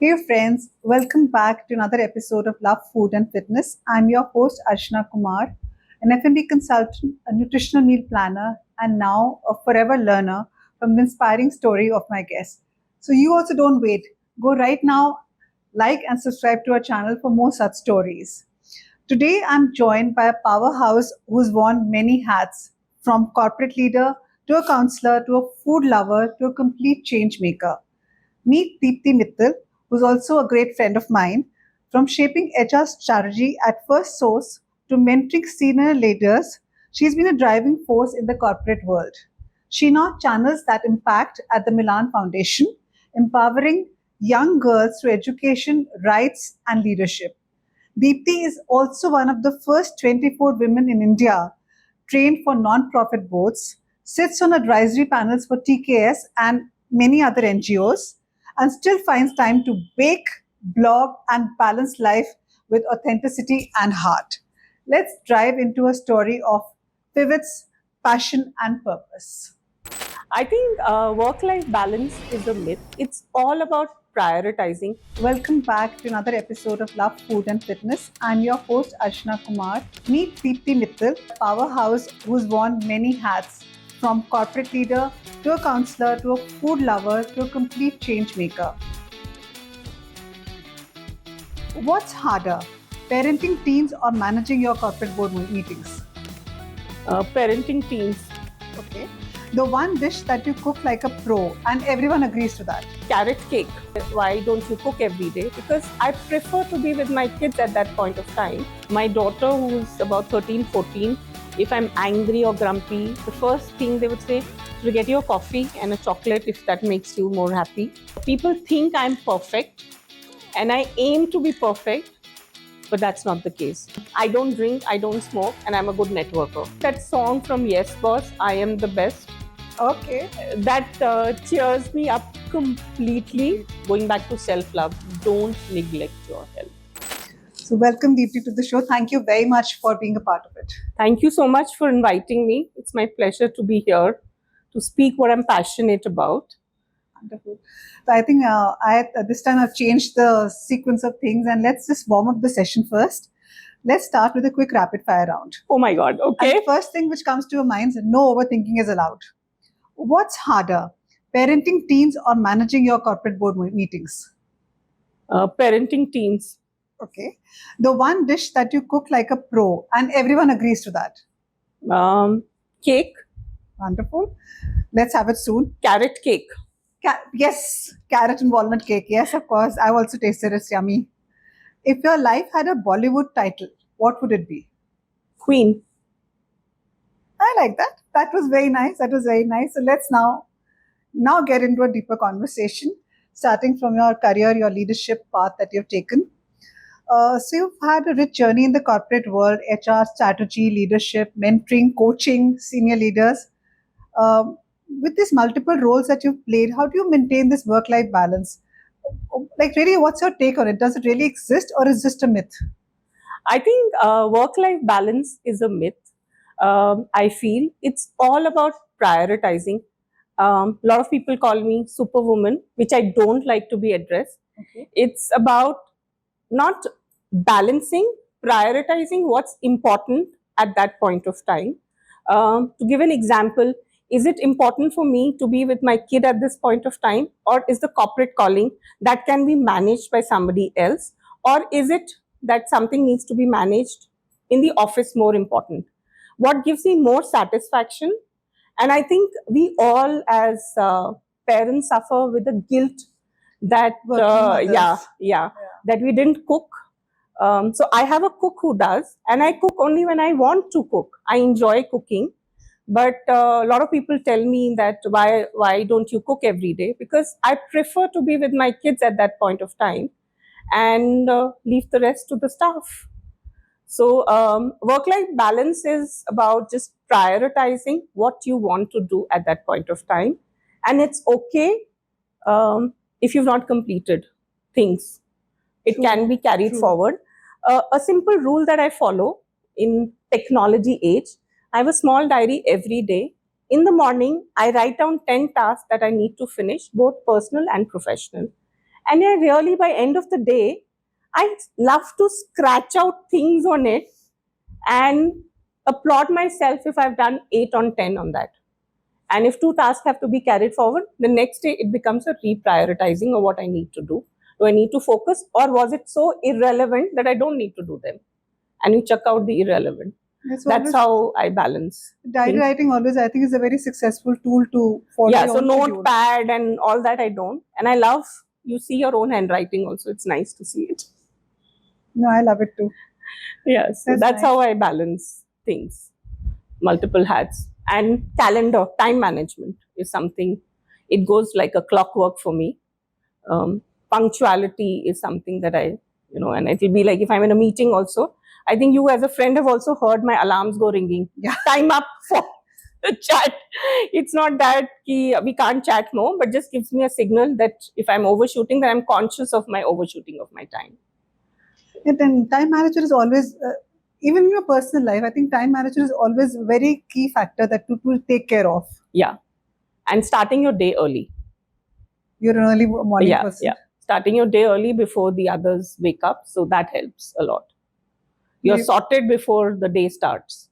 Hey friends, welcome back to another episode of Love, Food and Fitness. I'm your host Archana Kumar, an F&B consultant, a nutritional meal planner, and now a forever learner from the inspiring story of my guest. So you also don't wait. Go right now, like and subscribe to our channel for more such stories. Today I'm joined by a powerhouse who's worn many hats, from corporate leader to a counselor to a food lover to a complete change maker. Meet Deepti Mittal, who's also a great friend of mine. From shaping HR strategy at First Source to mentoring senior leaders, she's been a driving force in the corporate world. She now channels that impact at the Milaan Foundation, empowering young girls through education, rights, and leadership. Deepti is also one of the first 24 women in India trained for non-profit boards, sits on advisory panels for TKS and many other NGOs, and still finds time to bake, blog, and balance life with authenticity and heart. Let's dive into a story of pivots, passion, and purpose. I think work-life balance is a myth. It's all about prioritizing. Welcome back to another episode of Love, Food and Fitness. I'm your host Archana Kumar. Meet Deepti Mittal, a powerhouse who's worn many hats, from corporate leader to a counselor to a food lover to a complete change maker. What's harder, parenting teens or managing your corporate board meetings? Parenting teams, Okay. The one dish that you cook like a pro, and everyone agrees to that. carrot cake. Why don't you cook every day? Because I prefer to be with my kids at that point of time. My daughter, who's about 13, 14, if I'm angry or grumpy, the first thing they would say, to get your coffee and a chocolate if that makes you more happy. People think I'm perfect and I aim to be perfect, but that's not the case. I don't drink, I don't smoke, and I'm a good networker. That song from Yes Boss, I Am the Best, Okay. that cheers me up completely. Going back to self-love, don't neglect your health. So, welcome Deepti to the show. Thank you very much for being a part of it. Thank you so much for inviting me. It's my pleasure to be here to speak what I'm passionate about. Wonderful. So I think this time I've changed the sequence of things, and let's just warm up the session first. Let's start with a quick rapid fire round. Oh my God, And okay. the first thing which comes to your mind is no overthinking is allowed. What's harder, parenting teens or managing your corporate board meetings? Parenting teens, Okay. The one dish that you cook like a pro, and everyone agrees to that. cake, Wonderful. Let's have it soon. carrot cake, Yes, carrot and walnut cake. Yes, of course. I've also tasted it. It's yummy. If your life had a Bollywood title, what would it be? queen. I like that. That was very nice. That was very nice. So let's now get into a deeper conversation, starting from your career, your leadership path that you've taken. So you've had a rich journey in the corporate world, HR, strategy, leadership, mentoring, coaching senior leaders. Um, with these multiple roles that you've played, how do you maintain this work-life balance? Like, really, what's your take on it? Does it really exist, or is it just a myth? I think work-life balance is a myth. I feel it's all about prioritizing. A lot of people call me superwoman, which I don't like to be addressed. Okay. It's about not balancing, prioritizing what's important at that point of time. To give an example, is it important for me to be with my kid at this point of time, or is the corporate calling that can be managed by somebody else, or is it that something needs to be managed in the office more important? What gives me more satisfaction? And I think we all as parents suffer with the guilt that Working mothers. yeah, that we didn't cook. So I have a cook who does, and I cook only when I want to cook. I enjoy cooking, but a lot of people tell me that why don't you cook every day? Because I prefer to be with my kids at that point of time and leave the rest to the staff. So work-life balance is about just prioritizing what you want to do at that point of time, and it's okay if you've not completed things. It can be carried forward. A simple rule that I follow in technology age, I have a small diary every day. In the morning, I write down 10 tasks that I need to finish, both personal and professional. And I really, by end of the day, I love to scratch out things on it and applaud myself if I've done 8 on 10 on that. And if 2 tasks have to be carried forward, the next day it becomes a reprioritizing of what I need to do. Do I need to focus, or was it so irrelevant that I don't need to do them? And you chuck out the irrelevant. That's how I balance. Diary writing always, I think, is a very successful tool to follow Yeah, your so own notepad and all that I don't. And I love, you see your own handwriting also. It's nice to see it. No, I love it too. Yes, so that's nice. how I balance things. Multiple hats. And calendar, time management is something, it goes like a clockwork for me. Punctuality is something that I, and it will be like if I'm in a meeting also, I think you as a friend have also heard my alarms go ringing. Yeah. Time up for the chat. It's not that we can't chat more, but just gives me a signal that if I'm overshooting, then I'm conscious of my overshooting of my time. And then time management is always, even in your personal life, I think time management is always a very key factor that people take care of. Yeah. And starting your day early. You're an early morning person. Yeah. Starting your day early before the others wake up. So that helps a lot. You're sorted before the day starts.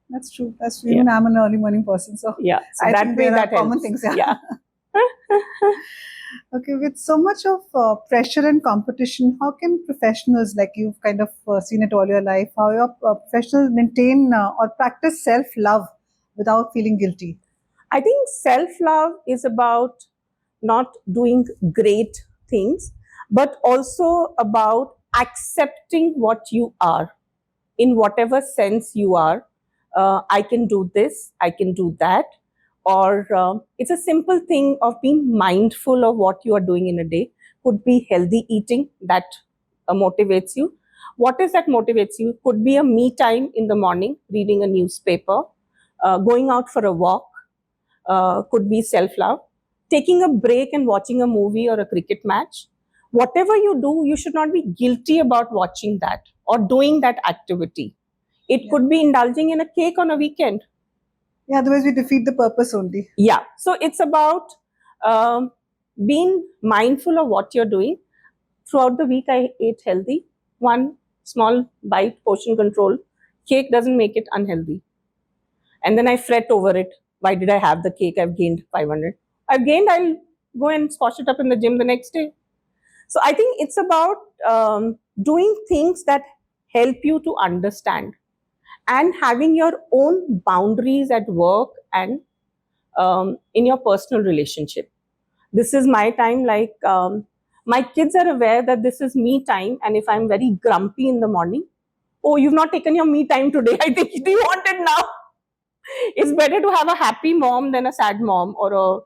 That's true. That's true. Even I'm an early morning person. So yeah. So I that think way there that are common helps. things. Yeah. Okay, with so much of pressure and competition, how can professionals, like you've kind of seen it all your life, how your professionals maintain or practice self-love without feeling guilty? I think self-love is about not doing great things, but also about accepting what you are in whatever sense you are. I can do this, I can do that. Or it's a simple thing of being mindful of what you are doing in a day. Could be healthy eating that motivates you. What is that motivates you? Could be a me time in the morning, reading a newspaper, going out for a walk, could be self-love, taking a break and watching a movie or a cricket match. Whatever you do, you should not be guilty about watching that or doing that activity. It could be indulging in a cake on a weekend. Yeah, otherwise we defeat the purpose only. Yeah, so it's about being mindful of what you're doing. Throughout the week, I ate healthy. One small bite, portion control. Cake doesn't make it unhealthy. And then I fret over it. Why did I have the cake? I've gained 500. I've gained, I'll go and squash it up in the gym the next day. So I think it's about doing things that help you to understand and having your own boundaries at work and in your personal relationship. This is my time, like my kids are aware that this is me time, and if I'm very grumpy in the morning, oh, you've not taken your me time today. I think do you want it now? It's better to have a happy mom than a sad mom, or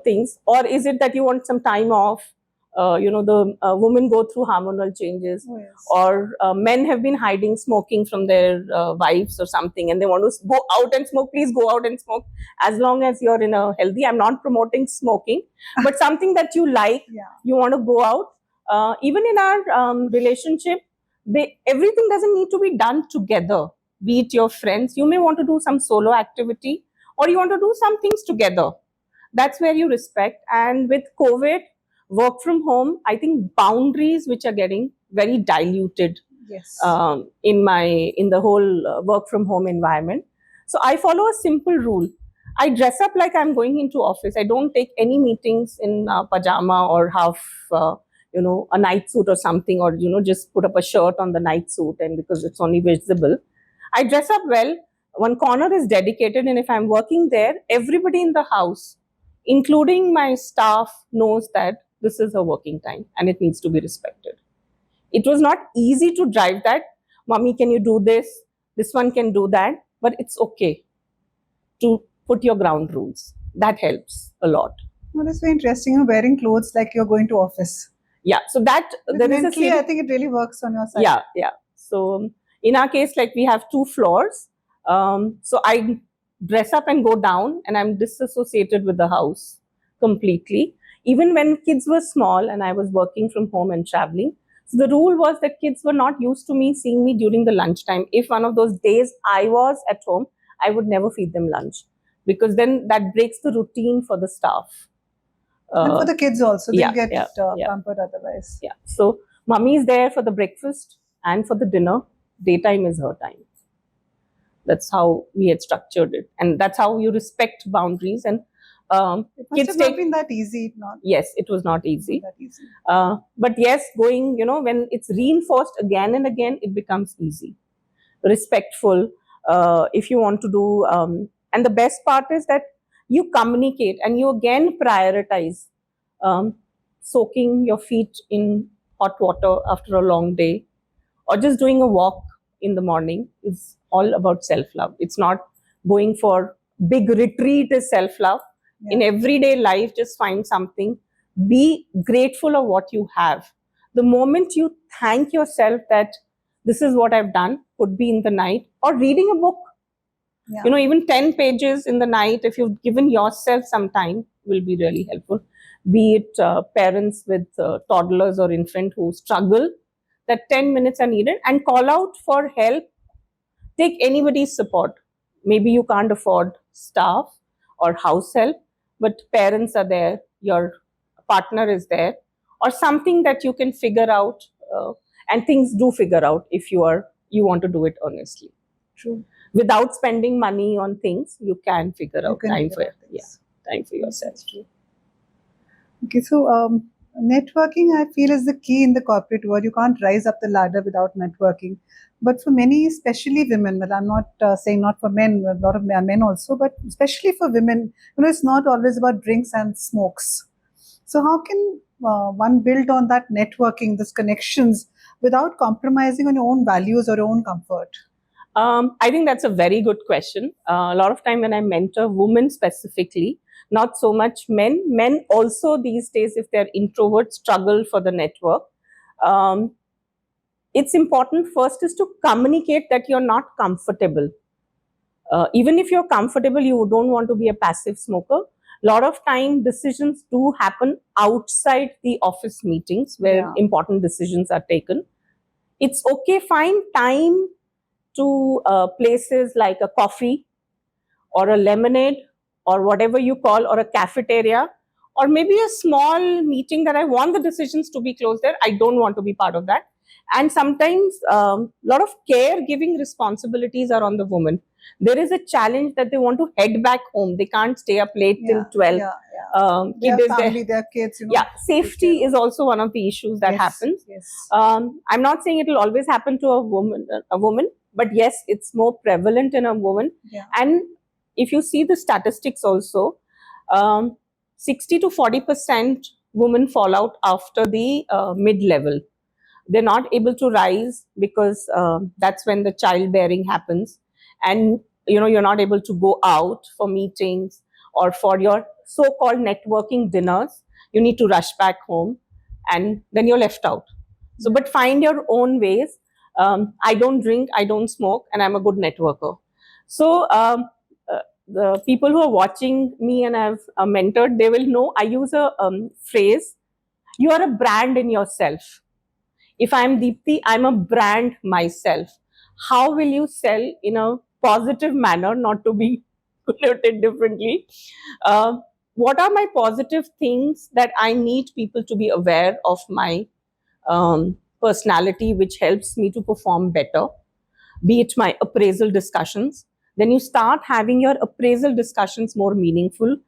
things. Or is it that you want some time off? The women go through hormonal changes. Oh, yes. Or men have been hiding smoking from their wives or something, and they want to go out and smoke. Please go out and smoke, as long as you're in a healthy. I'm not promoting smoking, but something that you like. You want to go out. Even in our relationship, everything doesn't need to be done together. Be it your friends, you may want to do some solo activity, or you want to do some things together. That's where you respect. And with COVID, work from home, I think boundaries which are getting very diluted. Yes. In the whole work from home environment. So I follow a simple rule. I dress up like I'm going into office. I don't take any meetings in pajama or half a night suit or something, or just put up a shirt on the night suit, and because it's only visible, I dress up well. One corner is dedicated, and if I'm working there, everybody in the house, including my staff, knows that this is a working time and it needs to be respected. It was not easy to drive that. Mommy, can you do this? This one can do that. But it's okay to put your ground rules. That helps a lot. Well, that's very interesting. You're wearing clothes like you're going to office. Yeah. So that there mentally, I think it really works on your side. Yeah. So in our case, like we have 2 floors. So I dress up and go down, and I'm disassociated with the house completely. Even when kids were small and I was working from home and traveling, so the rule was that kids were not used to me seeing me during the lunchtime. If one of those days I was at home, I would never feed them lunch, because then that breaks the routine for the staff. And for the kids also, they'll yeah, get yeah, yeah. pampered otherwise. Yeah. So mummy is there for the breakfast and for the dinner. Daytime is her time. That's how we had structured it, and that's how you respect boundaries. And It must kids have not take. been that easy, not Yes, it was not easy. that easy. But yes, going, when it's reinforced again and again, it becomes easy. Respectful, if you want to do. And the best part is that you communicate and you again prioritize um, soaking your feet in hot water after a long day, or just doing a walk in the morning is all about self-love. It's not going for big retreat is self-love. In everyday life, just find something. Be grateful of what you have. The moment you thank yourself that this is what I've done, could be in the night or reading a book. Even 10 pages in the night, if you've given yourself some time, will be really helpful. Be it parents with toddlers or infant who struggle, that 10 minutes are needed, and call out for help. Take anybody's support. Maybe you can't afford staff or house help, but parents are there, your partner is there, or something that you can figure out. And things do figure out if you want to do it honestly. True. Without spending money on things, you can figure out time for yourself. True. Okay, so networking, I feel, is the key in the corporate world. You can't rise up the ladder without networking. But for many, especially women, well, I'm not saying not for men, a lot of men also, but especially for women, it's not always about drinks and smokes. So how can one build on that networking, those connections, without compromising on your own values or your own comfort? I think that's a very good question. A lot of time when I mentor women specifically, not so much men. Men also these days, if they're introverts, struggle for the network. It's important first is to communicate that you're not comfortable. Even if you're comfortable, you don't want to be a passive smoker. A lot of time decisions do happen outside the office meetings where important decisions are taken. It's okay, find time to places like a coffee or a lemonade or whatever you call, or a cafeteria, or maybe a small meeting that I want the decisions to be closed there. I don't want to be part of that. And sometimes a lot of caregiving responsibilities are on the woman. There is a challenge that they want to head back home. They can't stay up late till 12. Their family, their kids, Safety is also one of the issues that happens. I'm not saying it will always happen to a woman, but yes, it's more prevalent in a woman. And if you see the statistics also, 60 to 40% women fall out after the mid-level. They're not able to rise because that's when the childbearing happens, and you're not able to go out for meetings or for your so-called networking dinners. You need to rush back home, and then you're left out. So, but find your own ways. I don't drink, I don't smoke, and I'm a good networker. So the people who are watching me and I've mentored, they will know I use a phrase: you are a brand in yourself. If I'm Deepti, I'm a brand myself. How will you sell in a positive manner, not to be connoted differently? What are my positive things that I need people to be aware of my personality, which helps me to perform better? Be it my appraisal discussions. Then you start having your appraisal discussions more meaningful.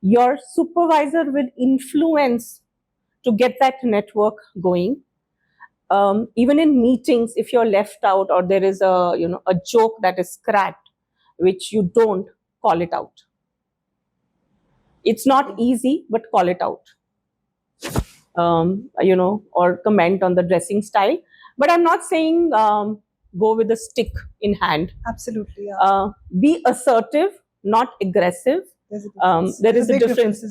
Your supervisor will influence to get that network going. Even in meetings, if you're left out or there is a joke that is cracked, which you don't, call it out. It's not easy, but call it out. Or comment on the dressing style. But I'm not saying go with a stick in hand. Absolutely. Be assertive, not aggressive. There is a difference.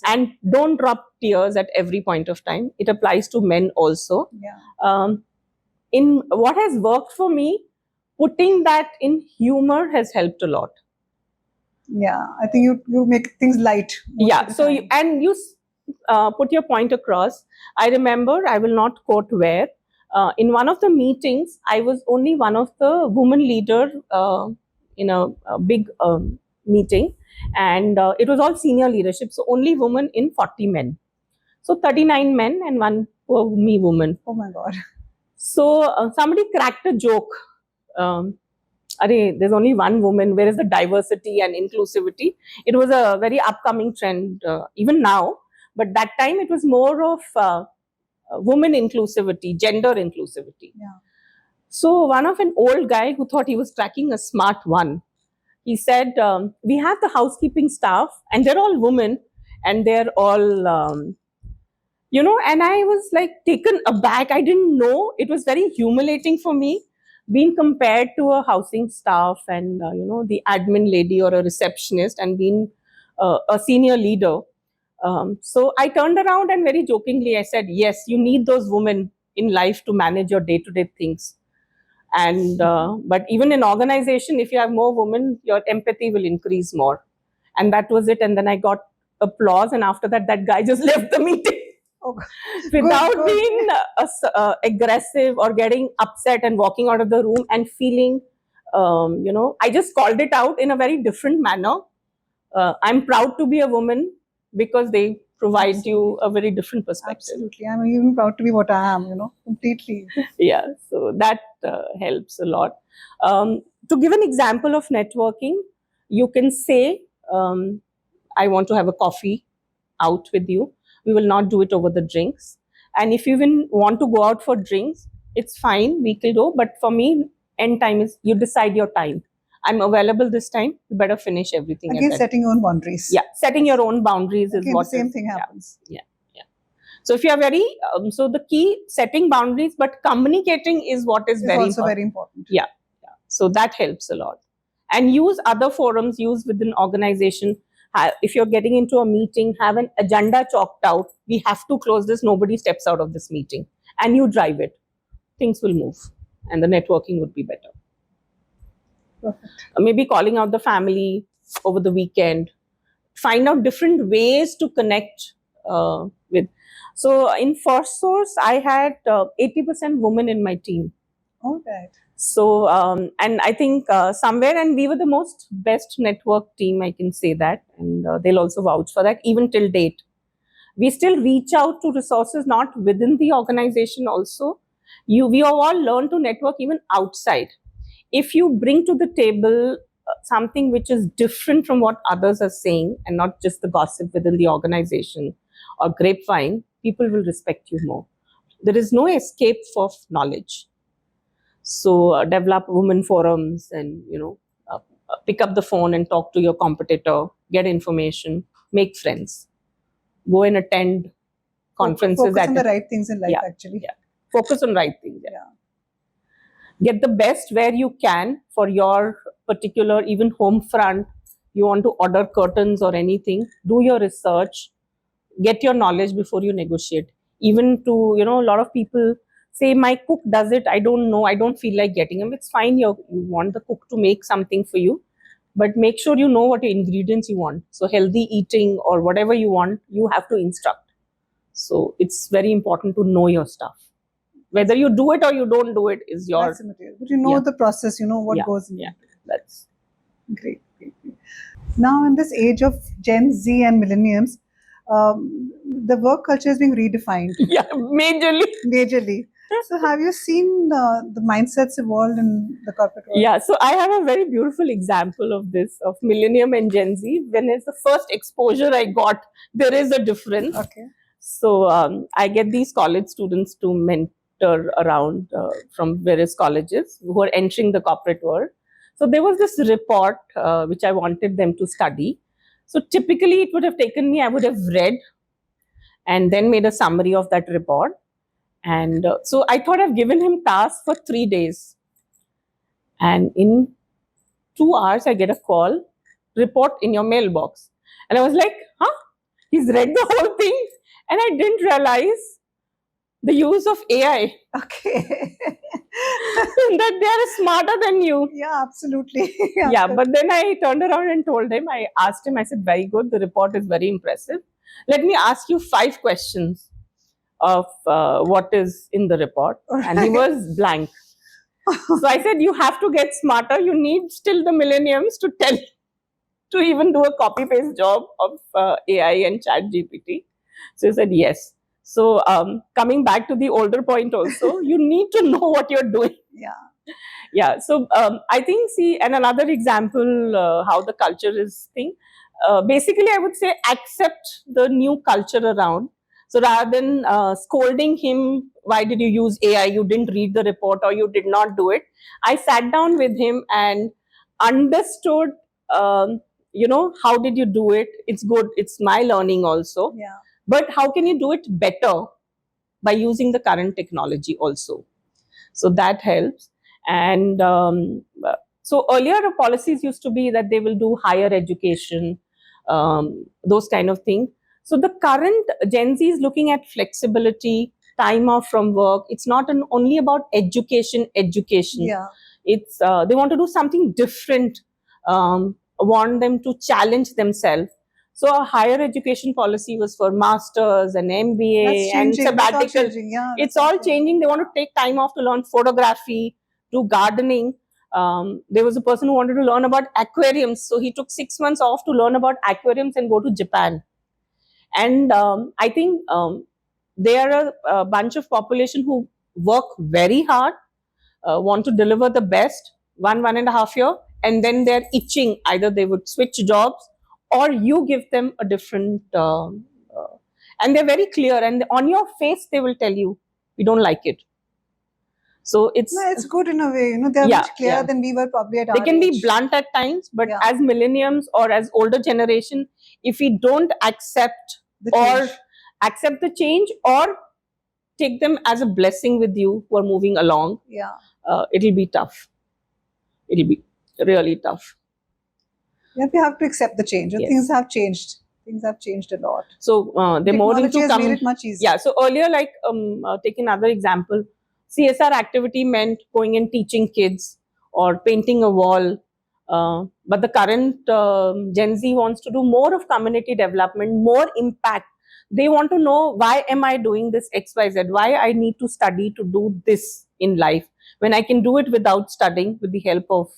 And don't drop tears at every point of time. It applies to men also. In what has worked for me, putting that in humor has helped a lot. I think you make things light. So you put your point across. I remember, I will not quote where, in one of the meetings, I was only one of the women leader in a big meeting, and it was all senior leadership, so only women in 40 men. So 39 men and one poor me woman. Oh my God. So somebody cracked a joke. There's only one woman. Where is the diversity and inclusivity? It was a very upcoming trend, even now. But that time it was more of women inclusivity, gender inclusivity. Yeah. So one of an old guy who thought he was cracking a smart one, he said, we have the housekeeping staff and they're all women and they're all, and I was like taken aback. I didn't know. It was very humiliating for me being compared to a housing staff and, the admin lady or a receptionist and being a senior leader. So I turned around and very jokingly I said, yes, you need those women in life to manage your day-to-day things. And but even in organization, if you have more women, your empathy will increase more. And that was it. And then I got applause. And after that, that guy just left the meeting. Oh, Without good. being aggressive or getting upset and walking out of the room and feeling, I just called it out in a very different manner. I'm proud to be a woman because they provide you a very different perspective. Absolutely. I'm even proud to be what I am, completely. Yeah, so that helps a lot. To give an example of networking, you can say, I want to have a coffee out with you. We will not do it over the drinks. And if you even want to go out for drinks, it's fine, we can go. But for me, end time is you decide your time. I'm available this time, you better finish everything. Again, setting your own boundaries. Yeah, setting your own boundaries is what the same thing happens. Yeah. So if you are very, so the key, setting boundaries, but communicating is what is very also very important. Yeah. So that helps a lot. And use other forums, use within organization. If you're getting into a meeting, have an agenda chalked out. We have to close this. Nobody steps out of this meeting. And you drive it. Things will move. And the networking would be better. Perfect. Maybe calling out the family over the weekend. Find out different ways to connect with. So in First Source, I had 80% women in my team. All right. So, and I think somewhere, and we were the most best network team, I can say that. And they'll also vouch for that, even till date. We still reach out to resources, not within the organization also. We have all learned to network even outside. If you bring to the table something which is different from what others are saying and not just the gossip within the organization or grapevine, people will respect you more. There is no escape for knowledge. So develop women forums and, pick up the phone and talk to your competitor, get information, make friends, go and attend conferences. Focus on the right things in life, actually. Yeah. Focus on right things. Get the best where you can for your particular, even home front. You want to order curtains or anything, do your research, get your knowledge before you negotiate. Even to, a lot of people say, my cook does it, I don't know, I don't feel like getting them. It's fine, you want the cook to make something for you, but make sure you know what your ingredients you want. So healthy eating or whatever you want, you have to instruct. So it's very important to know your stuff. Whether you do it or you don't do it is your... That's the material. But you know the process, you know what goes in. That's great. Now, in this age of Gen Z and millennials, the work culture is being redefined. Yeah, majorly. So have you seen the mindsets evolved in the corporate world? Yeah, so I have a very beautiful example of this, of millennium and Gen Z. When it's the first exposure I got, there is a difference. Okay. So I get these college students to mentor around from various colleges who are entering the corporate world. So there was this report which I wanted them to study. So typically it would have taken me, I would have read and then made a summary of that report. And so I thought I've given him tasks for 3 days. And in 2 hours, I get a call, report in your mailbox. And I was like, huh? He's read the whole thing. And I didn't realize the use of AI. Okay. That they are smarter than you. Yeah, absolutely. Yeah, but then I turned around and told him, I asked him, I said, very good, the report is very impressive. Let me ask you 5 questions of what is in the report. Right. And he was blank. So I said, you have to get smarter. You need still the millenniums to tell to even do a copy paste job of AI and chat GPT? So he said yes. So coming back to the older point also, you need to know what you're doing. Yeah. So I think, see, and another example how the culture is thing. Basically, I would say accept the new culture around. So rather than scolding him, why did you use AI? You didn't read the report or you did not do it. I sat down with him and understood, how did you do it? It's good. It's my learning also. Yeah. But how can you do it better by using the current technology also? So that helps. And so earlier the policies used to be that they will do higher education, those kind of things. So the current Gen Z is looking at flexibility, time off from work. It's not only about education. Yeah. It's they want to do something different, want them to challenge themselves. So a higher education policy was for masters and MBA That's and changing. That's all sabbatical. changing. Yeah. It's all changing. They want to take time off to learn photography, do gardening. There was a person who wanted to learn about aquariums, so he took 6 months off to learn about aquariums and go to Japan. And I think there are a bunch of population who work very hard, want to deliver the best 1.5 year, and then they're itching. Either they would switch jobs or you give them a different, and they're very clear. And on your face, they will tell you, we don't like it. So it's good in a way. They're much clearer than we were probably at our age. They can be blunt at times, but as millenniums or as older generation, if we don't accept accept the change or take them as a blessing with you who are moving along, it'll be tough. It'll be really tough. Yeah, we have to accept the change. Things have changed. Things have changed a lot. So they're more into made it much easier. Yeah. So earlier, like take another example. CSR activity meant going and teaching kids or painting a wall. But the current Gen Z wants to do more of community development, more impact. They want to know, why am I doing this XYZ? Why I need to study to do this in life when I can do it without studying with the help of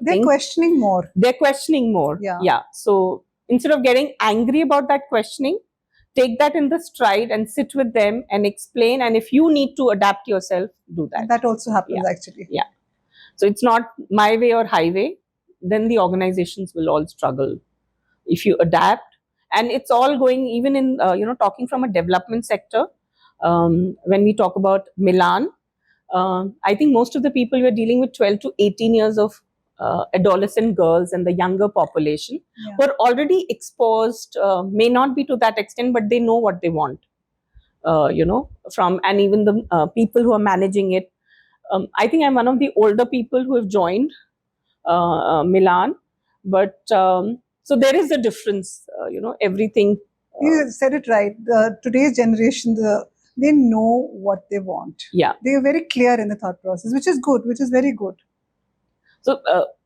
they're questioning more. They're questioning more. Yeah. So instead of getting angry about that questioning, take that in the stride and sit with them and explain. And if you need to adapt yourself, do that. That also happens actually. Yeah. So it's not my way or highway. Then the organizations will all struggle. If you adapt, and it's all going even in talking from a development sector. When we talk about Milan, I think most of the people were dealing with 12 to 18 years of adolescent girls and the younger population who are already exposed, may not be to that extent, but they know what they want, from, and even the people who are managing it. I think I'm one of the older people who have joined Milan, but so there is a difference, everything. You said it right. Today's generation, they know what they want. Yeah. They are very clear in the thought process, which is good, which is very good. So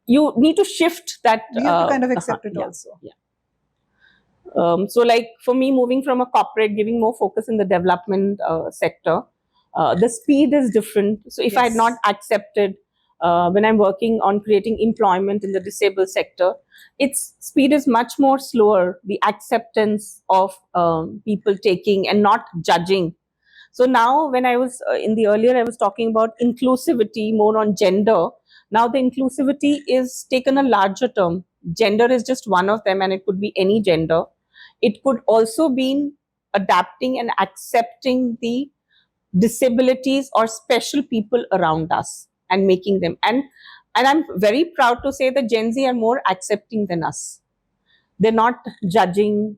you need to shift that. We have to kind of accept it also. Yeah. So like for me, moving from a corporate, giving more focus in the development sector, the speed is different. So if I had not accepted, when I'm working on creating employment in the disabled sector, its speed is much more slower. The acceptance of people taking and not judging. So now when I was in the earlier, I was talking about inclusivity, more on gender. Now the inclusivity is taken a larger term. Gender is just one of them, and it could be any gender. It could also be adapting and accepting the disabilities or special people around us and making them. And I'm very proud to say that Gen Z are more accepting than us. They're not judging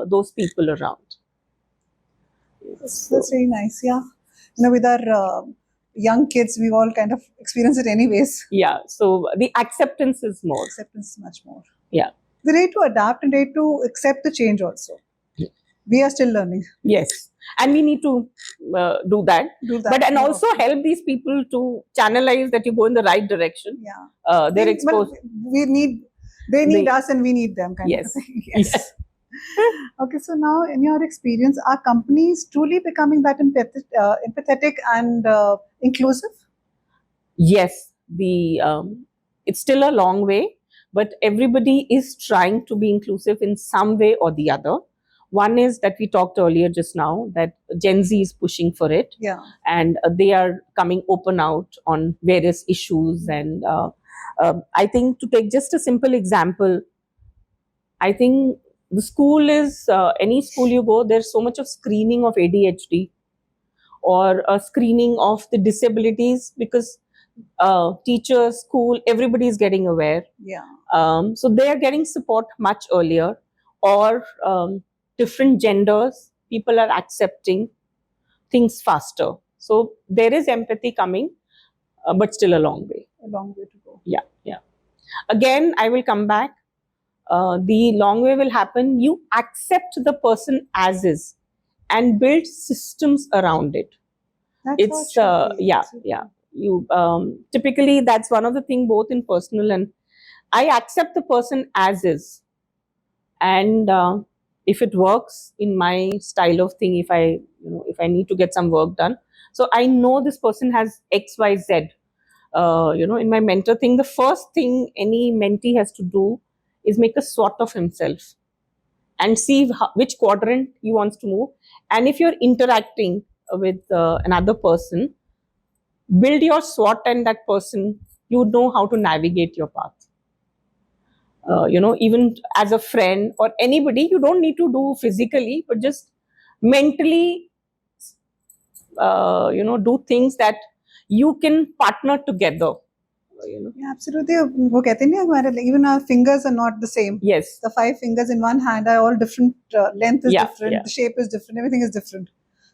those people around. That's very nice. Yeah. With our young kids, we've all kind of experienced it anyways. Yeah. So the acceptance is more. Acceptance is much more. Yeah. They're ready to adapt and ready to accept the change also. Yeah. We are still learning. Yes. And we need to do that. But and also help these people to channelize that you go in the right direction. Yeah. They're exposed. They need us and we need them kind of thing. Yes. Okay, so now in your experience, are companies truly becoming that empathetic and inclusive? Yes, it's still a long way, but everybody is trying to be inclusive in some way or the other. One is that we talked earlier just now, that Gen Z is pushing for it, Yeah. and they are coming open out on various issues. And I think, to take just a simple example, I think the school is any school you go, there's so much of screening of ADHD or a screening of the disabilities, because teachers, school, everybody is getting aware. Yeah. So they are getting support much earlier. Or different genders, people are accepting things faster. So there is empathy coming, but still a long way. A long way to go. Yeah, yeah. Again, I will come back. The long way will happen. You accept the person as is and build systems around it. That's It's how it should be. yeah, yeah. You typically, that's one of the thing, both in personal and I accept the person as is, and if it works in my style of thing, if I, if I need to get some work done, so I know this person has XYZ. In my mentor thing, the first thing any mentee has to do is make a SWOT of himself and see which quadrant he wants to move. And if you're interacting with another person, build your SWOT, and that person, you know how to navigate your path. Even as a friend or anybody, you don't need to do physically, but just mentally, do things that you can partner together. Yeah, absolutely. वो कहते हैं ना हमारे, even our fingers are not the same. Yes. The 5 fingers in one hand are all different. Length is Yeah, different. yeah. The shape is different. Everything is different.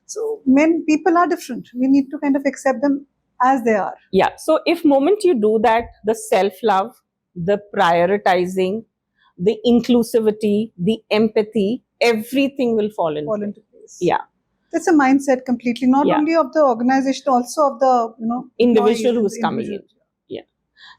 So people are different. We need to kind of accept them as they are. Yeah. So if moment you do that, the self-love, the prioritizing, the inclusivity, the empathy, everything will fall into place. Yeah. It's a mindset completely, not Yeah. only of the organization, also of the individual employees, who's the coming in. individual. Yeah.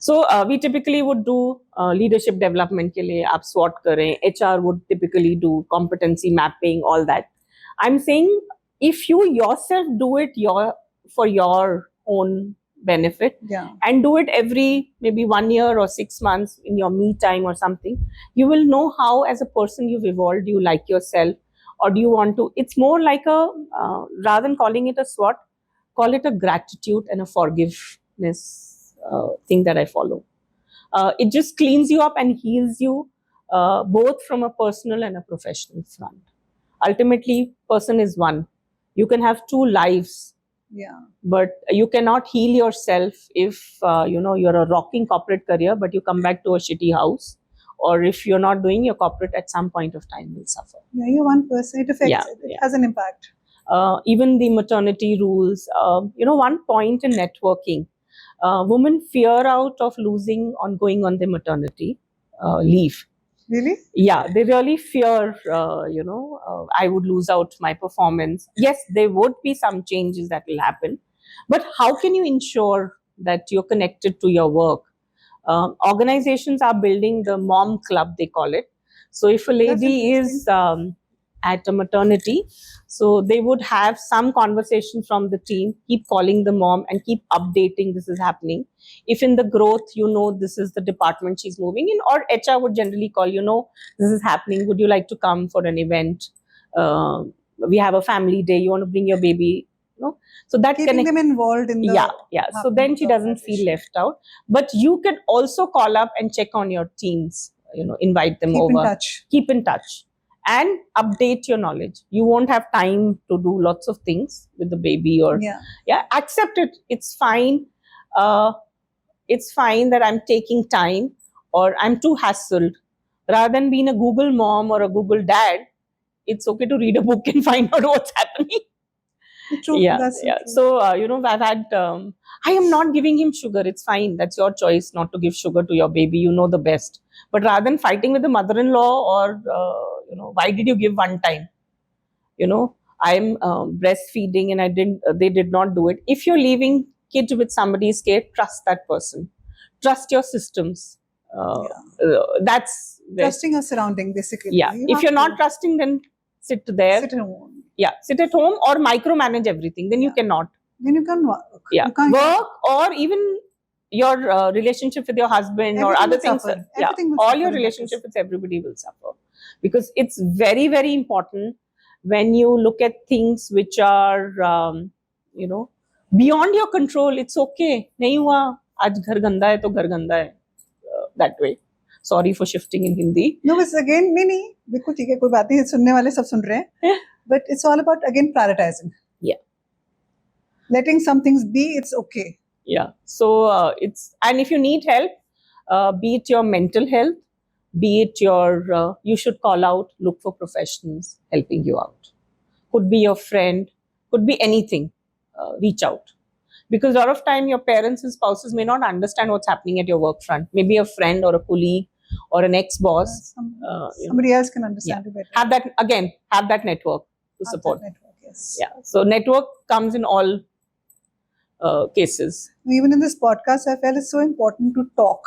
So we typically would do leadership development के लिए आप SWOT करें. HR would typically do competency mapping, all that. I'm saying, if you yourself do it for your own benefit, Yeah. and do it every maybe 1 year or 6 months in your me time or something, you will know how as a person you've evolved. Do you like yourself, or do you want to? It's more like a rather than calling it a SWOT, call it a gratitude and a forgiveness thing that I follow. It just cleans you up and heals you, both from a personal and a professional front. Ultimately, person is one. You can have two lives. Yeah. But you cannot heal yourself if you're a rocking corporate career, but you come back to a shitty house, or if you're not doing your corporate, at some point of time will suffer. Yeah, you're one person. It affects. It has an impact. Even the maternity rules. One point in networking, women fear out of losing on going on the maternity leave. Really? Yeah, they really fear, I would lose out my performance. Yes, there would be some changes that will happen, but how can you ensure that you're connected to your work? Organizations are building the mom club, they call it. So if a lady is at a maternity, so they would have some conversation from the team, keep calling the mom and keep updating this is happening. If in the growth, this is the department she's moving in, or HR would generally call, this is happening, would you like to come for an event? We have a family day, you want to bring your baby, so that keeping them involved in the so then she doesn't feel left out. But you can also call up and check on your teams, invite them over, keep in touch and update your knowledge. You won't have time to do lots of things with the baby, or accept it. It's fine. It's fine that I'm taking time, or I'm too hassled. Rather than being a Google mom or a Google dad, it's okay to read a book and find out what's happening. True. Yeah. True. So I've had I am not giving him sugar, it's fine, that's your choice not to give sugar to your baby, you know the best. But rather than fighting with the mother-in-law, or why did you give one time? I'm breastfeeding and they did not do it. If you're leaving kid with somebody's care, trust that person, trust your systems. That's trusting your surrounding, basically. If you're not trusting, then sit there. Sit at home. Sit at home or micromanage everything. Then you cannot. Then you can work. Work, or even your relationship with your husband or Everything other will things, suffer. yeah, Everything will all suffer your in that relationship case. with everybody will suffer, because it's very, very important when you look at things which are, you know, beyond your control. It's okay. नहीं हुआ, आज घर गंदा है तो घर गंदा है. That way. Sorry for shifting in Hindi. No, but again, नहीं बिल्कुल ठीक है, कोई बात नहीं, सुनने वाले सब सुन रहे हैं. But it's all about again prioritizing. Yeah. Letting some things be, it's okay. Yeah. So it's, and if you need help, be it your mental health, be it your, you should call out, look for professionals helping you out. Could be your friend, could be anything. Reach out. Because a lot of time your parents and spouses may not understand what's happening at your work front. Maybe a friend or a colleague or an ex-boss. Somebody else can understand you better. Have that network to support. That network, yes. Yeah. So network comes in all cases. Even in this podcast, I felt it's so important to talk.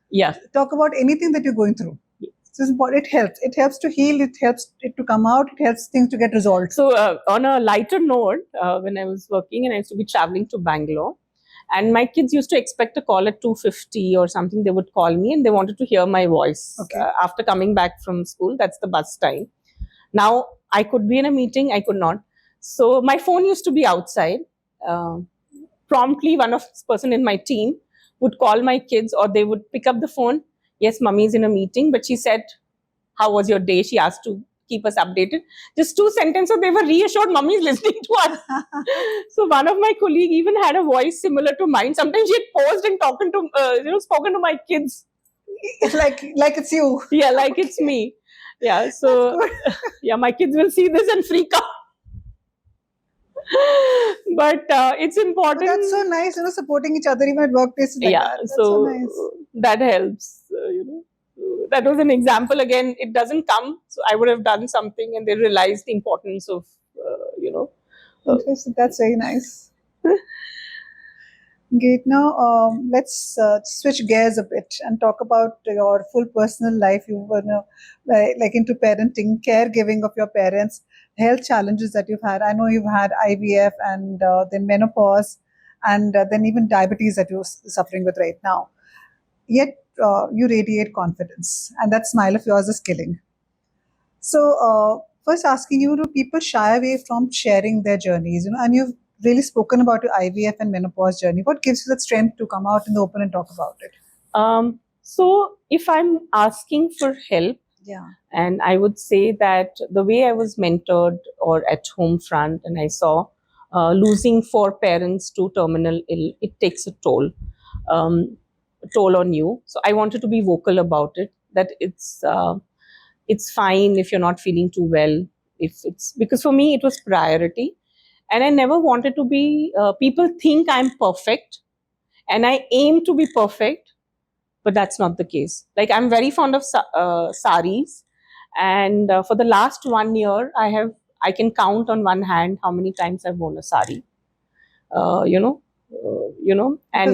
Yeah. Talk about anything that you're going through. So it helps. It helps to heal. It helps it to come out. It helps things to get resolved. So on a lighter note, when I was working and I used to be traveling to Bangalore, and my kids used to expect a call at 2:50 or something. They would call me and they wanted to hear my voice. Okay. After coming back from school. That's the bus time. Now, I could be in a meeting, I could not. So my phone used to be outside. Promptly, one of this person in my team would call my kids, or they would pick up the phone. Yes, mummy's in a meeting, but she said, how was your day? She asked to keep us updated. Just 2 sentences, they were reassured mummy's listening to us. So one of my colleagues even had a voice similar to mine. Sometimes she had paused and spoken to my kids. like it's you. Yeah, like it's me. Yeah, so yeah, my kids will see this and freak out. But it's important. But that's so nice, supporting each other even at workplaces like that. That's so nice. That helps, That was an example. Again, it doesn't come. So I would have done something and they realized the importance of, Interesting. That's very nice. Great. Now, let's switch gears a bit and talk about your full personal life. You were like into parenting, caregiving of your parents, health challenges that you've had. I know you've had IVF and then menopause, and then even diabetes that you're suffering with right now. Yet you radiate confidence, and that smile of yours is killing. So, first asking you, do people shy away from sharing their journeys? And you've really spoken about your IVF and menopause journey. What gives you that strength to come out in the open and talk about it? So if I'm asking for help, and I would say that the way I was mentored or at home front, and I saw losing 4 parents to terminal ill, it takes a toll on you. So I wanted to be vocal about it, that it's fine if you're not feeling too well. If it's because for me it was priority. And I never wanted to be, people think I'm perfect and I aim to be perfect, but that's not the case. Like, I'm very fond of saris. And for the last 1 year, I can count on one hand how many times I've worn a sari. And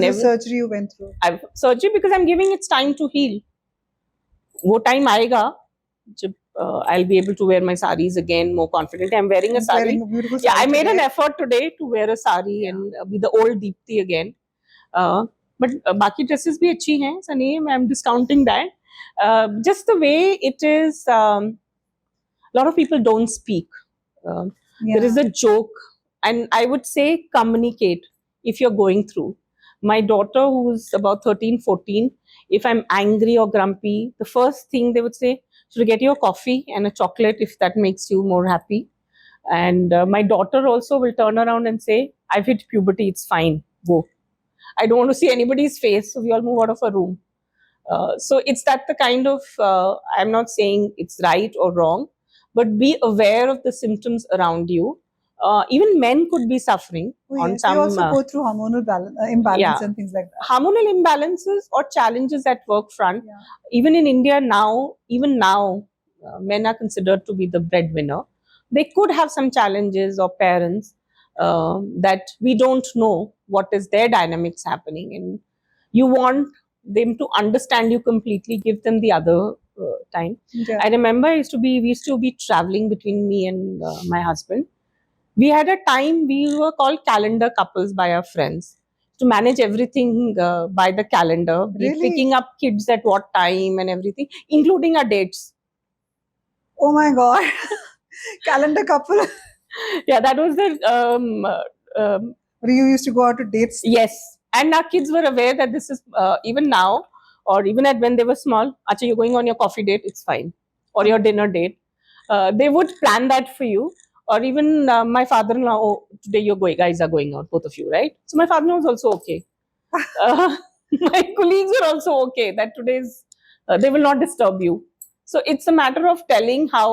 because the surgery you went through. Surgery because I'm giving it time to heal. Wo time aayega, I'll be able to wear my saris again more confidently. I'm wearing a sari. Wearing a beautiful sari I made today. an effort today to wear a sari and be the old Deepti again. But baki dresses bhi achhi hain, Sunny, I'm discounting that. Just the way it is, a lot of people don't speak. There is a joke, and I would say communicate if you're going through. My daughter, who's about 13, 14, if I'm angry or grumpy, the first thing they would say, should I get you a coffee and a chocolate if that makes you more happy? And my daughter also will turn around and say, I've hit puberty, it's fine, go. I don't want to see anybody's face, so we all move out of a room. So it's that the kind of, I'm not saying it's right or wrong, but be aware of the symptoms around you. Even men could be suffering on some. They also go through hormonal imbalance and things like that. Hormonal imbalances or challenges at work front. Even in India now, men are considered to be the breadwinner. They could have some challenges or parents that we don't know what is their dynamics happening, and you want them to understand you completely, give them the other time. I remember we used to be traveling between me and my husband. We had a time, we were called calendar couples by our friends. to manage everything by the calendar, Really? picking up kids at what time and everything, including our dates. Oh my God. Calendar couple. Yeah, that was the You used to go out to dates? yes. And our kids were aware that this is even now, or even at when they were small. Acha, you're going on your coffee date, it's fine, or your dinner date. They would plan that for you. Or even my father-in-law, oh, today you guys are going out, both of you, right? So my father-in-law was also okay. My colleagues were also okay that today's they will not disturb you. So it's a matter of telling how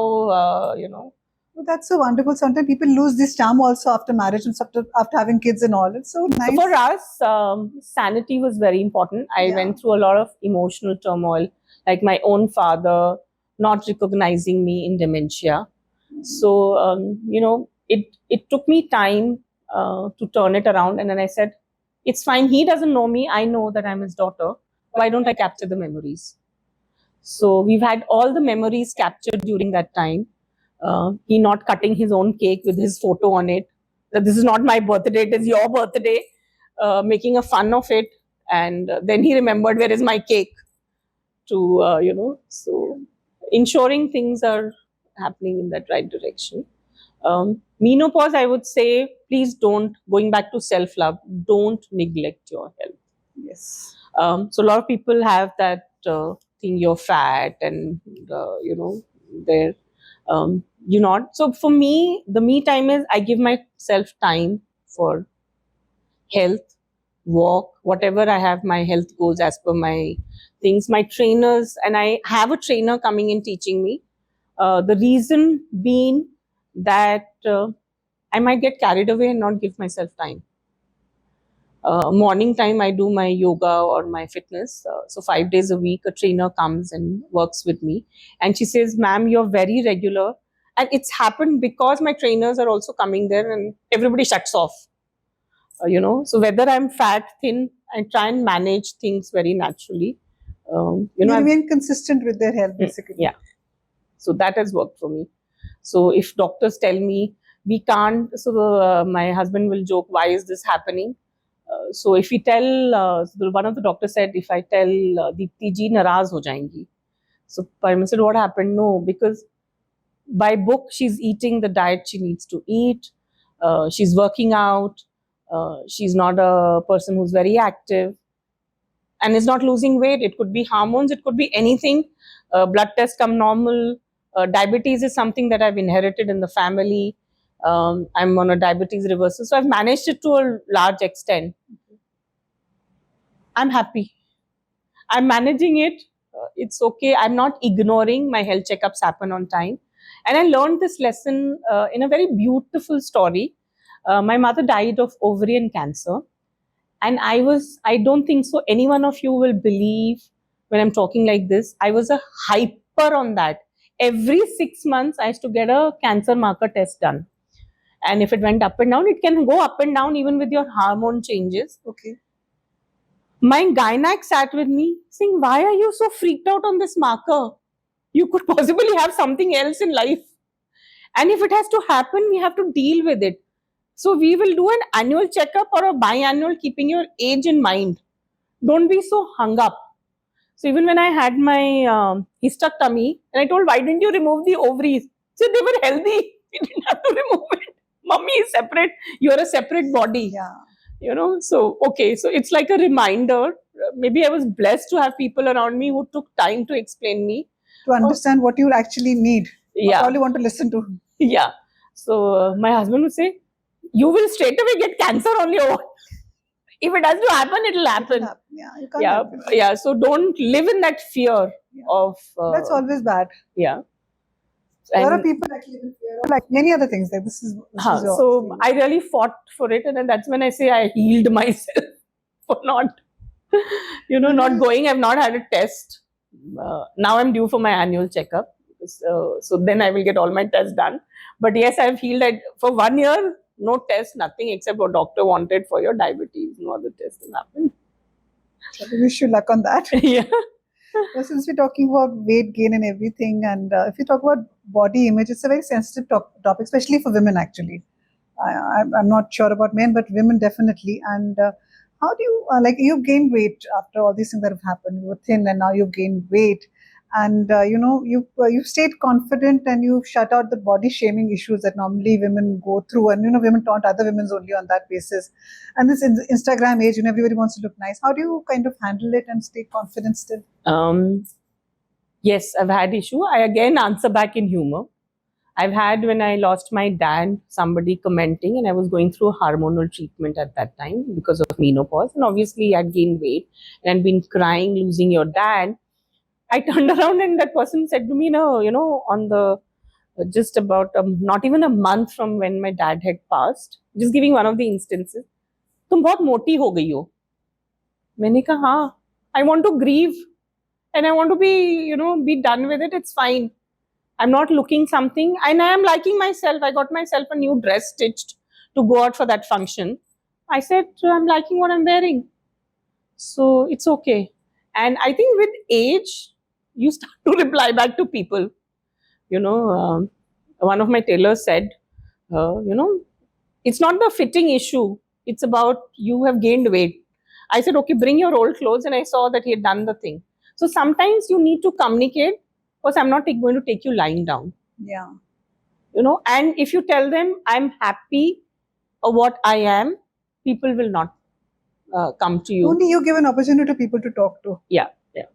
Oh, that's so wonderful. Sometimes people lose this charm also after marriage and after having kids and all. It's so nice. For us, sanity was very important. I went through a lot of emotional turmoil, like my own father not recognizing me in dementia. So, it took me time to turn it around. And then I said, it's fine. He doesn't know me. I know that I'm his daughter. Why don't I capture the memories? So we've had all the memories captured during that time. He not cutting his own cake with his photo on it. That this is not my birthday, it is your birthday. Making a fun of it, and then he remembered where is my cake. To so ensuring things are happening in that right direction. Menopause, I would say, please don't, going back to self love, don't neglect your health. Yes. So a lot of people have that thing, you're fat and they're you're not. So for me, the me time is I give myself time for health, walk, whatever I have my health goals as per my things. My trainers, and I have a trainer coming in teaching me. The reason being that I might get carried away and not give myself time. Morning time I do my yoga or my fitness, so 5 days a week a trainer comes and works with me, and she says, ma'am, you're very regular. And it's happened because my trainers are also coming there and everybody shuts off. So whether I'm fat, thin, I try and manage things very naturally. You remain consistent with their health, basically. Yeah, so that has worked for me. So if doctors tell me we can't, so my husband will joke, why is this happening? So if we tell, one of the doctors said, if I tell Deepti ji, naraz ho jayengi. So Parma said, what happened? No, because by book, she's eating the diet she needs to eat. She's working out. She's not a person who's very active and is not losing weight. It could be hormones. It could be anything. Blood tests come normal. Diabetes is something that I've inherited in the family. I'm on a diabetes reversal. So I've managed it to a large extent. I'm happy. I'm managing it. It's okay. I'm not ignoring. My health checkups happen on time. And I learned this lesson in a very beautiful story. My mother died of ovarian cancer. And I don't think so any one of you will believe when I'm talking like this. I was a hyper on that. Every 6 months, I used to get a cancer marker test done. And if it went up and down, it can go up and down even with your hormone changes. Okay. My gynac sat with me saying, why are you so freaked out on this marker? You could possibly have something else in life. And if it has to happen, we have to deal with it. So we will do an annual checkup or a biannual, keeping your age in mind. Don't be so hung up. So even when I had my hysterectomy, and I told, why didn't you remove the ovaries? So they were healthy. You didn't have to remove it. Mummy is separate. You're a separate body. Yeah. So okay. So it's like a reminder. Maybe I was blessed to have people around me who took time to explain me. To understand what you actually need. Yeah. Or probably want to listen to. Yeah. So my husband would say, you will straight away get cancer on your own. If it has to happen, it'll happen. Yeah, you can't help it. Yeah. So don't live in that fear of. That's always bad. Yeah. A lot of people actually live in fear of like many other things. Like this is so I really fought for it, and then that's when I say I healed myself for not, not going. I've not had a test. Now I'm due for my annual checkup. So then I will get all my tests done. But yes, I've healed it for 1 year. No test, nothing except what doctor wanted for your diabetes. No other tests happened. So I wish you luck on that. Yeah. Well, since we're talking about weight gain and everything, and if you talk about body image, it's a very sensitive topic, especially for women. Actually, I'm not sure about men, but women definitely. And How do you like you've gained weight after all these things that have happened? You were thin and now you've gained weight, and you've stayed confident and you've shut out the body shaming issues that normally women go through, and women taunt other women only on that basis. And this Instagram age, everybody wants to look nice. How do you kind of handle it and stay confident still? Yes, I've had issue. I again answer back in humor. I've had, when I lost my dad, somebody commenting, and I was going through a hormonal treatment at that time because of menopause, and obviously I'd gained weight and been crying losing your dad. I turned around and that person said to me, no, on the just about not even a month from when my dad had passed, just giving one of the instances, तुम बहुत मोटी हो गई हो. मैंने कहा हाँ, I want to grieve and I want to be done with it. It's fine. I'm not looking something, and I am liking myself. I got myself a new dress stitched to go out for that function. I said, I'm liking what I'm wearing. So it's okay. And I think with age, you start to reply back to people. One of my tailors said, it's not the fitting issue. It's about you have gained weight. I said, okay, bring your old clothes. And I saw that he had done the thing. So sometimes you need to communicate, because I'm not going to take you lying down. Yeah. And if you tell them I'm happy or what I am, people will not come to you. Only you give an opportunity to people to talk to. Yeah.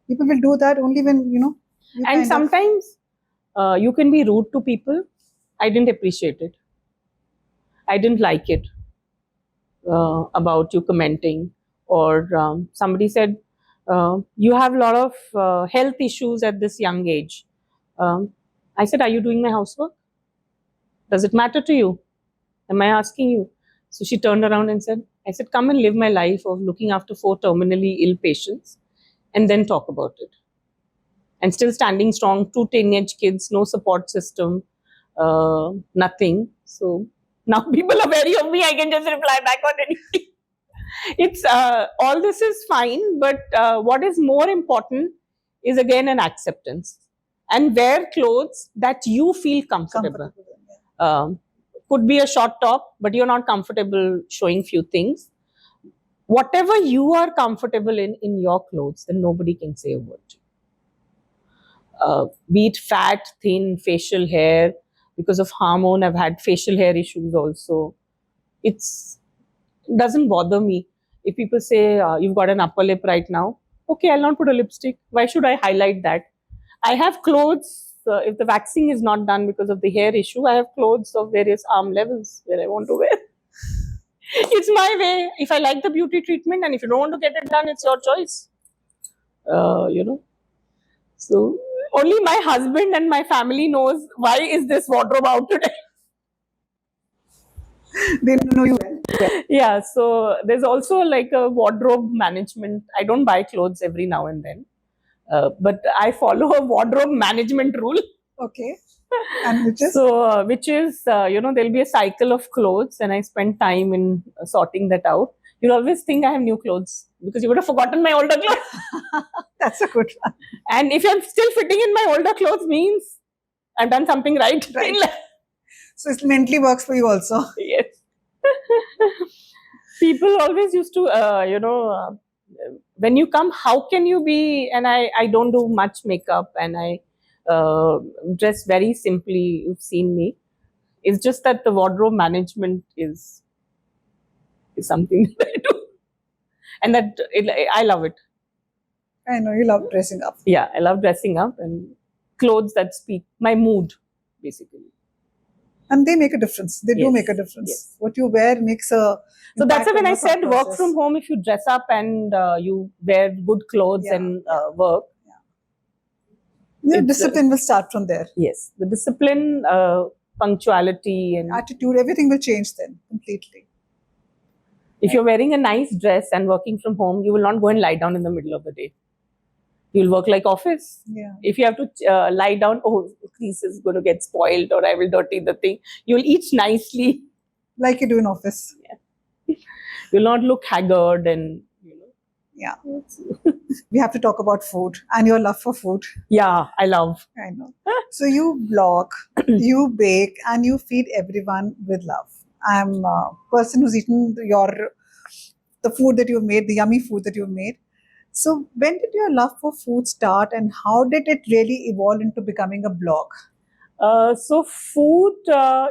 People will do that only when, And sometimes you can be rude to people. I didn't appreciate it. I didn't like it about you commenting. Or somebody said, you have a lot of health issues at this young age. I said, are you doing my housework? Does it matter to you? Am I asking you? So she turned around and said, I said, come and live my life of looking after 4 terminally ill patients and then talk about it. And still standing strong, 2 teenage kids, no support system, nothing. So now people are wary of me. I can just reply back on anything. It's all this is fine, but what is more important is again an acceptance, and wear clothes that you feel comfortable. Could be a short top, but you're not comfortable showing few things. Whatever you are comfortable in your clothes, then nobody can say a word. Be it fat, thin, facial hair. Because of hormone, I've had facial hair issues also. It doesn't bother me. If people say, you've got an upper lip right now, okay, I'll not put a lipstick. Why should I highlight that? I have clothes, if the waxing is not done because of the hair issue, I have clothes of various arm levels where I want to wear. It's my way. If I like the beauty treatment, and if you don't want to get it done, it's your choice. So only my husband and my family knows why is this wardrobe out today. They know you well. Yeah, so there's also like a wardrobe management. I don't buy clothes every now and then, but I follow a wardrobe management rule. Okay. And which is? So, which is, there'll be a cycle of clothes, and I spend time in sorting that out. You'll always think I have new clothes because you would have forgotten my older clothes. That's a good one. And if I'm still fitting in my older clothes, means I've done something right. So it mentally works for you also. Yes. People always used to, when you come, how can you be? And I don't do much makeup, and I dress very simply. You've seen me. It's just that the wardrobe management is something that I do, and that I love it. I know you love dressing up. Yeah, I love dressing up and clothes that speak my mood, basically. And they make a difference. They do make a difference. Yes. What you wear makes a. So that's why when I said work from home, if you dress up and you wear good clothes and work. The discipline will start from there. Yes, the discipline, punctuality, and attitude, everything will change then completely. If you're wearing a nice dress and working from home, you will not go and lie down in the middle of the day. You'll work like office. Yeah. If you have to lie down, oh, crease is going to get spoiled, or I will dirty the thing. You'll eat nicely. Like you do in office. Yeah. You'll not look haggard and, Yeah. We have to talk about food and your love for food. Yeah, I love. I know. So you blog, you bake, and you feed everyone with love. I'm a person who's eaten your the food that you made, the yummy food that you made. So when did your love for food start, and how did it really evolve into becoming a blog? So food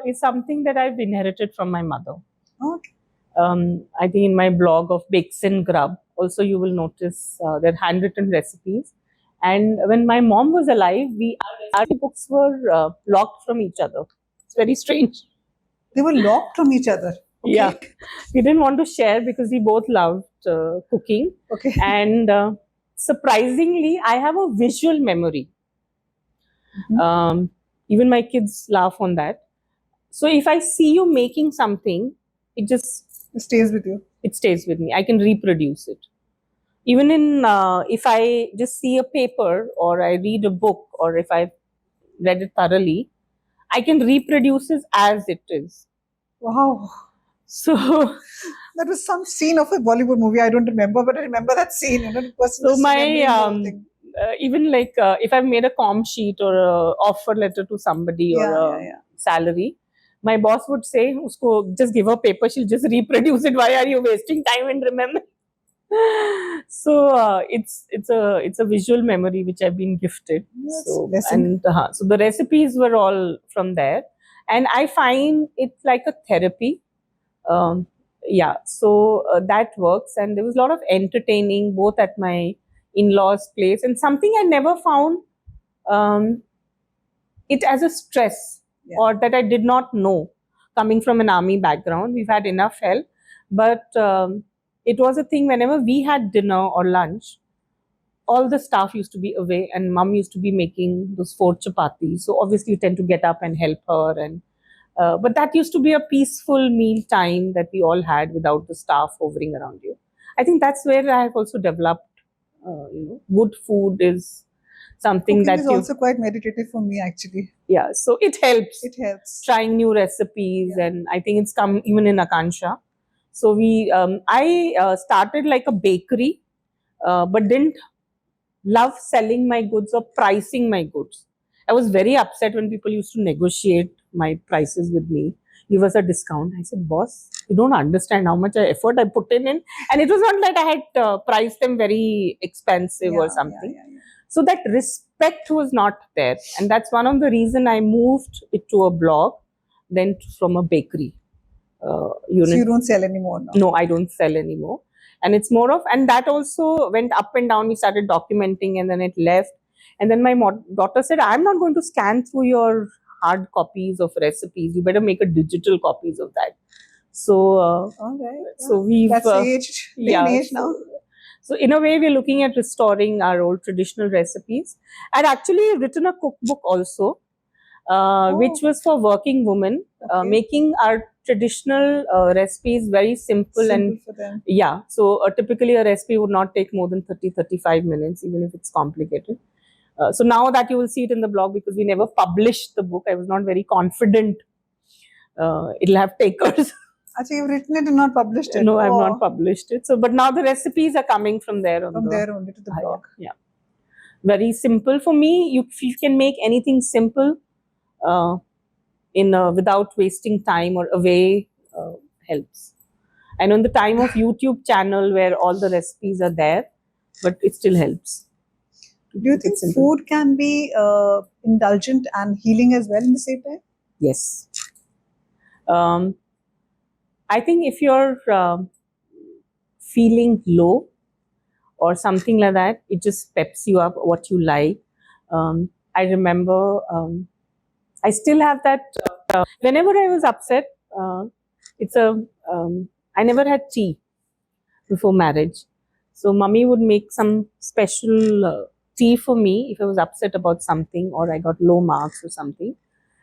is something that I've inherited from my mother. Okay. I think in my blog of Bakes and Grub, also you will notice there are handwritten recipes. And when my mom was alive, our books were locked from each other. It's very strange. They were locked from each other. Yeah, Okay. we didn't want to share because we both loved cooking. Okay. And surprisingly, I have a visual memory. Mhm. Even my kids laugh on that. So if I see you making something, it just It stays with you. it stays with me. I can reproduce it. Even in if I just see a paper or I read a book or if I've read it thoroughly, I can reproduce it as it is. Wow. So That was some scene of a Bollywood movie. I don't remember, but I remember that scene. The person so just my remembering the whole thing. even like if I've made a com sheet or a offer letter to somebody or Yeah, yeah, a yeah. salary, my boss would say, "Usko just give her paper. She'll just reproduce it. Why are you wasting time and remember?" So it's a visual memory which I've been gifted. That's a So blessing. and so the recipes were all from there, and I find it like a therapy. Um, yeah, so that works, and there was a lot of entertaining both at my in-laws' place, and something I never found um, it as a stress Yeah. or that I did not know. Coming from an army background, we've had enough help, but it was a thing whenever we had dinner or lunch, all the staff used to be away, and mom used to be making those four chapatis. So obviously, you tend to get up and help her, and but that used to be a peaceful meal time that we all had without the staff hovering around you. I think that's where I have also developed. Good food is something Cooking that is you also quite meditative for me, actually. yeah, so it helps It helps. trying new recipes, Yeah. and I think it's come even in Akansha. So I started like a bakery, but didn't love selling my goods or pricing my goods. I was very upset when people used to negotiate my prices with me, give us a discount. I said, boss, you don't understand how much effort I put in. And it was not that I had priced them very expensive or Yeah, yeah, something. yeah, yeah. So that respect was not there. And that's one of the reason I moved it to a blog, then from a bakery So unit. you don't sell anymore now. No, I don't sell anymore. And it's more of, and that also went up and down. We started documenting and then it left. And then my daughter said, I'm not going to scan through your hard copies of recipes. You better make a digital copies of that. So, All right. so Yeah. we've, That's the age, day and yeah. age now. So in a way, we're looking at restoring our old traditional recipes. I'd actually written a cookbook also, which Oh, was for working women, okay. making our traditional recipes very simple Simple and for them. yeah. So typically a recipe would not take more than 30-35 minutes, even if it's complicated. So now that you will see it in the blog, because we never published the book, I was not very confident it'll have takers. Actually, you've written it and not published it. No, I've not Oh, published it. So, but now the recipes are coming from there on from the there only to the blog. yeah. Very simple for me. You can make anything simple uh, in without wasting time or away helps. And on the time of YouTube channel where all the recipes are there, but it still helps to Do you keep it think simple. food can be indulgent and healing as well in the same time? Yes. Um, I think if you're feeling low or something like that, it just peps you up what you like. I remember I still have that. Whenever I was upset, it's a I never had tea before marriage. So mummy would make some special tea for me if I was upset about something or I got low marks or something.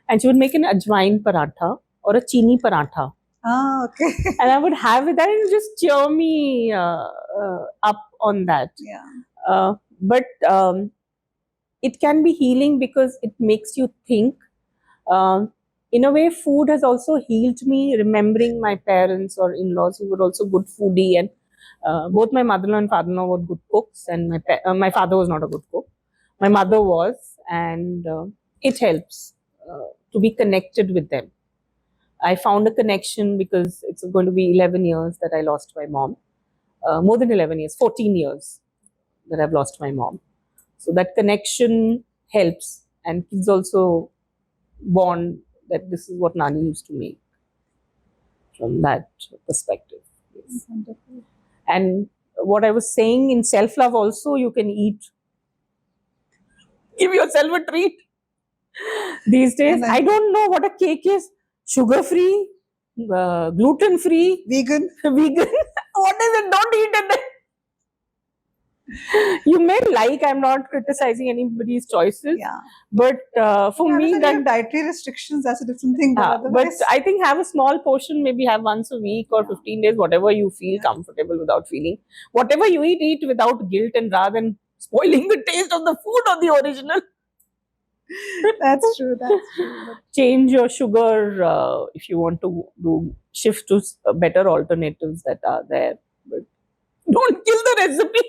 And she would make an ajwain paratha or a chini paratha. Ah, okay. And I would have it, that and just cheer me up on that. Yeah. But it can be healing because it makes you think. Um, in a way, food has also healed me, remembering my parents or in-laws who were also good foodie, and both my mother-in-law and father-in-law were good cooks, and my father was not a good cook. My mother was, and it helps to be connected with them. I found a connection because it's going to be 11 years that I lost my mom. more than 11 years, 14 years that I've lost my mom. So that connection helps, and kids also bond that this is what Nani used to make from that perspective. Yes. Wonderful. And what I was saying, in self-love also, you can eat. Give yourself a treat. These days, I don't know what a cake is. Sugar-free, gluten-free, Vegan. vegan. What is it? Don't eat it. You may like, I'm not criticizing anybody's choices, Yeah. but for me, if you have dietary restrictions, that's a different thing. But but otherwise, I think have a small portion, maybe have once a week or 15 days, whatever you feel comfortable without feeling. Whatever you eat without guilt, and rather than spoiling the taste of the food or the original. That's true. That's true. Change your sugar if you want to shift to better alternatives that are there. But don't kill the recipe.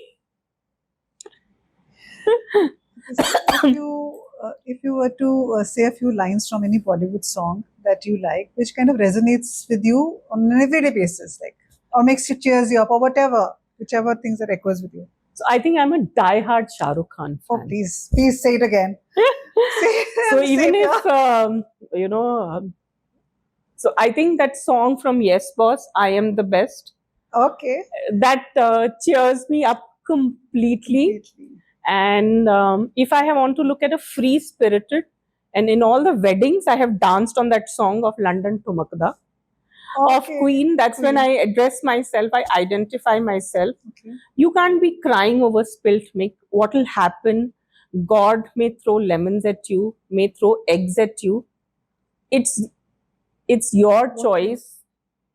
If you were to say a few lines from any Bollywood song that you like, which kind of resonates with you on an everyday basis, like, or makes you cheers you up, or whatever, whichever things that echoes with you. So I think I'm a die-hard Shah Rukh Khan fan. Oh, please say it again. So even if so I think that song from Yes Boss, I Am the Best. Okay. That cheers me up completely. And if I want to look at a free spirited, and in all the weddings, I have danced on that song of London Tumakda of Queen. That's when I address myself, I identify myself. You can't be crying over spilt milk. What will happen? God may throw lemons at you, may throw eggs at you. It's your choice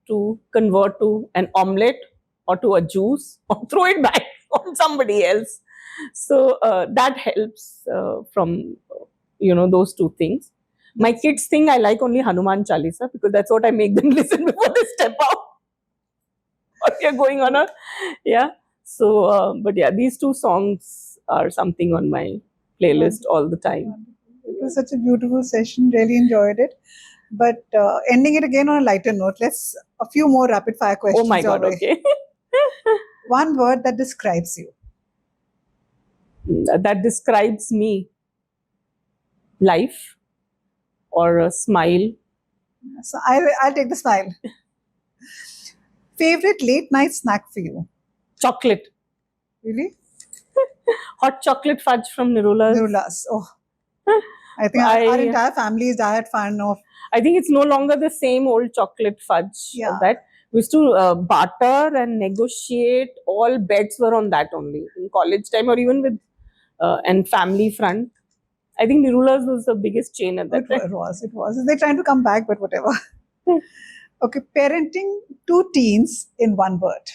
to convert to an omelette or to a juice or throw it back on somebody else. So that helps from those two things. My kids think I like only Hanuman Chalisa because that's what I make them listen before they step out. Or we are going on a So, but yeah, these two songs are something on my playlist all the time. It was such a beautiful session. Really enjoyed it. But ending it again on a lighter note, let's a few more rapid fire questions. Oh my God! Okay. One word that describes you. That describes me. Life, or a smile. So I'll take the smile. Favorite late night snack for you? Chocolate. Really? Hot chocolate fudge from Nirula's. Nirula's. Oh. I think our entire family is diet fan of. I think it's no longer the same old chocolate fudge. Yeah. That we used to barter and negotiate. All bets were on that only in college time, or even with and family front. I think Nirula's was the biggest chain at that time. It was. They're trying to come back, but whatever. Okay, parenting two teens in one word.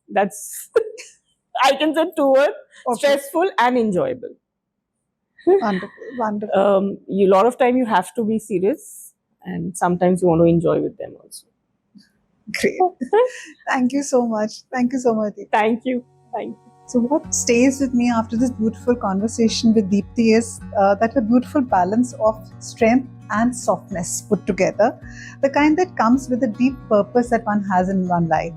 That's, I can say two words, stressful and enjoyable. Wonderful. A lot of time you have to be serious, and sometimes you want to enjoy with them also. Great. Thank you so much. Thank you so much. Thank you. So what stays with me after this beautiful conversation with Deepti is that a beautiful balance of strength and softness put together, the kind that comes with a deep purpose that one has in one life.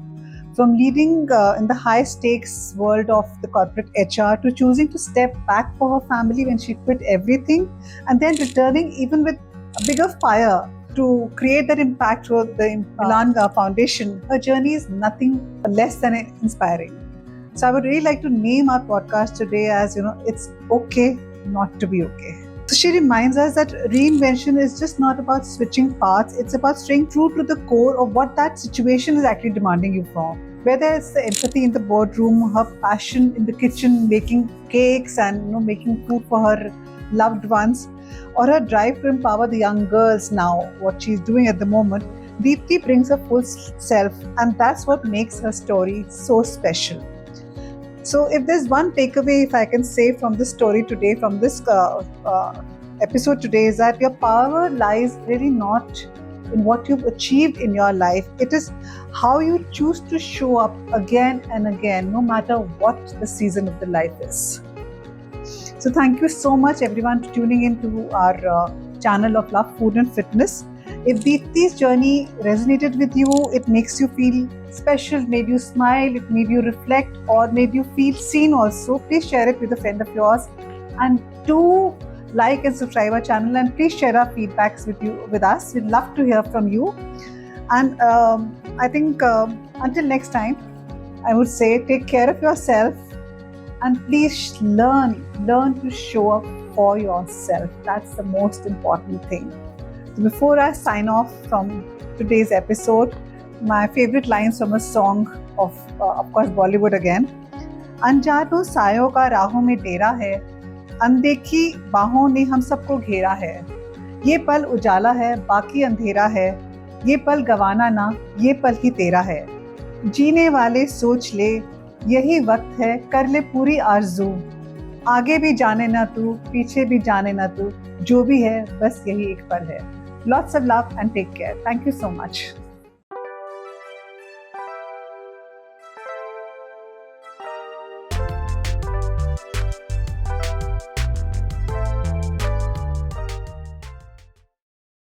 From leading in the high-stakes world of the corporate HR to choosing to step back for her family when she quit everything, and then returning even with a bigger fire to create that impact through the Milaan Foundation, her journey is nothing less than inspiring. So I would really like to name our podcast today as, it's okay not to be okay. So she reminds us that reinvention is just not about switching paths, it's about staying true to the core of what that situation is actually demanding you from. Whether it's the empathy in the boardroom, her passion in the kitchen, making cakes and making food for her loved ones, or her drive to empower the young girls now, what she's doing at the moment, Deepti brings her full self, and that's what makes her story so special. So if there's one takeaway, if I can say from this story today, from this episode today, is that your power lies really not in what you've achieved in your life. It is how you choose to show up again and again, no matter what the season of the life is. So thank you so much everyone for tuning in to our channel of Love, Food and Fitness. If Deepti's journey resonated with you, it makes you feel special, made you smile, it made you reflect, or made you feel seen also, please share it with a friend of yours. And do like and subscribe our channel, and please share our feedbacks with us. We'd love to hear from you. And I think until next time, I would say take care of yourself, and please learn to show up for yourself. That's the most important thing. So before I sign off from today's episode, my favorite lines from a song of course, Bollywood again. अनजानों सायों का राहों में डेरा है, अनदेखी बाहों ने हम सबको घेरा है, ये पल उजाला है बाकी अंधेरा है, ये पल गवाना ना ये पल ही तेरा है, जीने वाले सोच ले यही वक्त है, कर ले पूरी आरज़ू, आगे भी जाने ना तू पीछे भी जाने ना तू, जो भी है बस यही एक पल है. Lots of love and take care. Thank you so much.